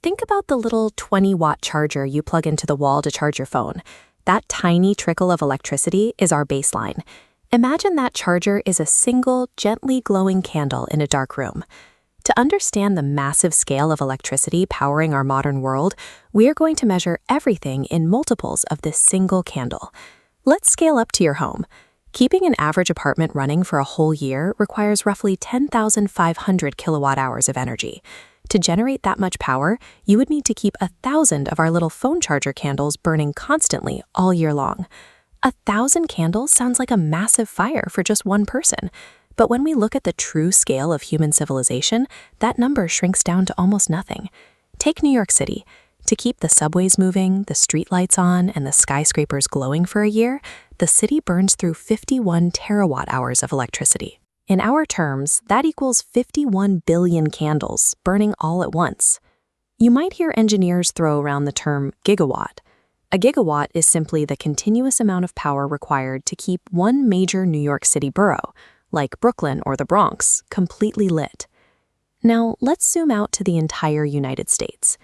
Think about the little 20-watt charger you plug into the wall to charge your phone. That tiny trickle of electricity is our baseline. Imagine that charger is a single, gently glowing candle in a dark room. To understand the massive scale of electricity powering our modern world, we are going to measure everything in multiples of this single candle. Let's scale up to your home. Keeping an average apartment running for a whole year requires roughly 10,500 kilowatt hours of energy. To generate that much power, you would need to keep 1,000 of our little phone charger candles burning constantly all year long. 1,000 candles sounds like a massive fire for just one person. But when we look at the true scale of human civilization, that number shrinks down to almost nothing. Take New York City. To keep the subways moving, the streetlights on, and the skyscrapers glowing for a year, the city burns through 51 terawatt hours of electricity. In our terms, that equals 51 billion candles burning all at once. You might hear engineers throw around the term gigawatt. A gigawatt is simply the continuous amount of power required to keep one major New York City borough, like Brooklyn or the Bronx, completely lit. Now, let's zoom out to the entire United States.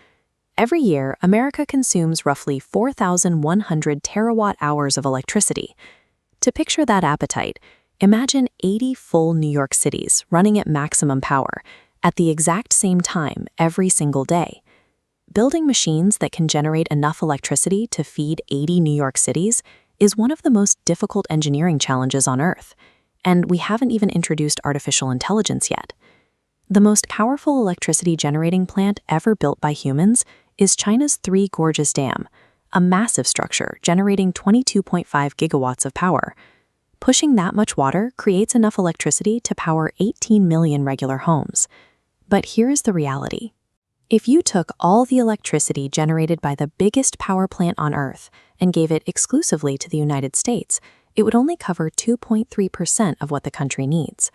Every year, America consumes roughly 4,100 terawatt hours of electricity. To picture that appetite, imagine 80 full New York cities running at maximum power at the exact same time every single day. Building machines that can generate enough electricity to feed 80 New York cities is one of the most difficult engineering challenges on Earth, and we haven't even introduced artificial intelligence yet. The most powerful electricity generating plant ever built by humans is China's Three Gorges Dam, a massive structure generating 22.5 gigawatts of power. Pushing that much water creates enough electricity to power 18 million regular homes. But here's the reality. If you took all the electricity generated by the biggest power plant on Earth and gave it exclusively to the United States, it would only cover 2.3% of what the country needs.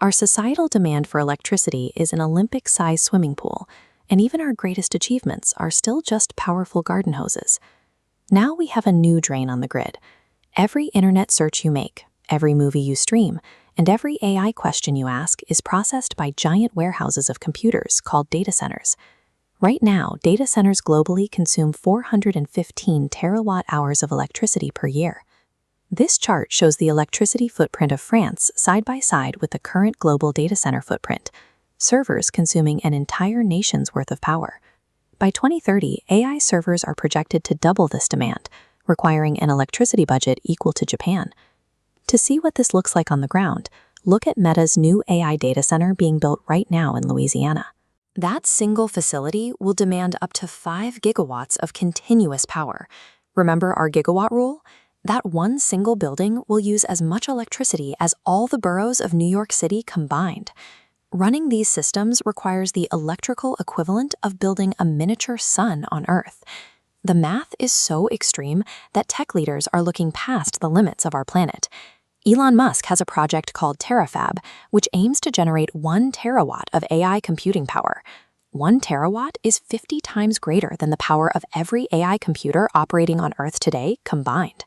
Our societal demand for electricity is an Olympic-sized swimming pool, and even our greatest achievements are still just powerful garden hoses. Now we have a new drain on the grid. Every internet search you make, every movie you stream, and every AI question you ask is processed by giant warehouses of computers called data centers. Right now, data centers globally consume 415 terawatt hours of electricity per year. This chart shows the electricity footprint of France side by side with the current global data center footprint, servers consuming an entire nation's worth of power. By 2030, AI servers are projected to double this demand, requiring an electricity budget equal to Japan. To see what this looks like on the ground, look at Meta's new AI data center being built right now in Louisiana. That single facility will demand up to 5 gigawatts of continuous power. Remember our gigawatt rule? That one single building will use as much electricity as all the boroughs of New York City combined. Running these systems requires the electrical equivalent of building a miniature sun on Earth. The math is so extreme that tech leaders are looking past the limits of our planet. Elon Musk has a project called TerraFab, which aims to generate 1 terawatt of AI computing power. 1 terawatt is 50 times greater than the power of every AI computer operating on Earth today combined.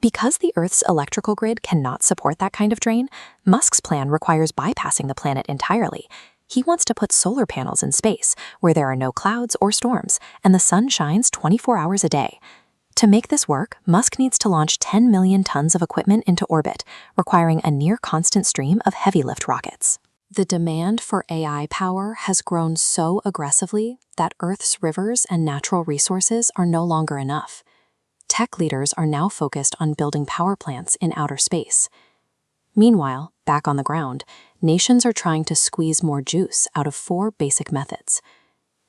Because the Earth's electrical grid cannot support that kind of drain, Musk's plan requires bypassing the planet entirely. He wants to put solar panels in space, where there are no clouds or storms, and the sun shines 24 hours a day. To make this work, Musk needs to launch 10 million tons of equipment into orbit, requiring a near-constant stream of heavy-lift rockets. The demand for AI power has grown so aggressively that Earth's rivers and natural resources are no longer enough. Tech leaders are now focused on building power plants in outer space. Meanwhile, back on the ground, nations are trying to squeeze more juice out of 4 basic methods.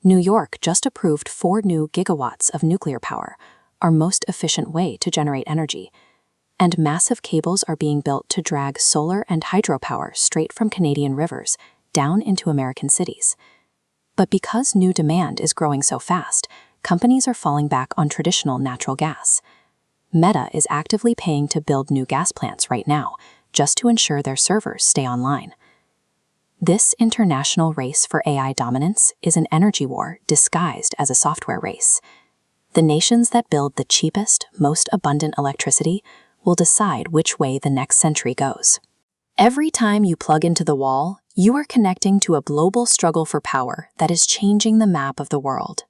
New York just approved 4 new gigawatts of nuclear power, our most efficient way to generate energy. And massive cables are being built to drag solar and hydropower straight from Canadian rivers down into American cities. But because new demand is growing so fast, companies are falling back on traditional natural gas. Meta is actively paying to build new gas plants right now, just to ensure their servers stay online. This international race for AI dominance is an energy war disguised as a software race. The nations that build the cheapest, most abundant electricity will decide which way the next century goes. Every time you plug into the wall, You are connecting to a global struggle for power that is changing the map of the world.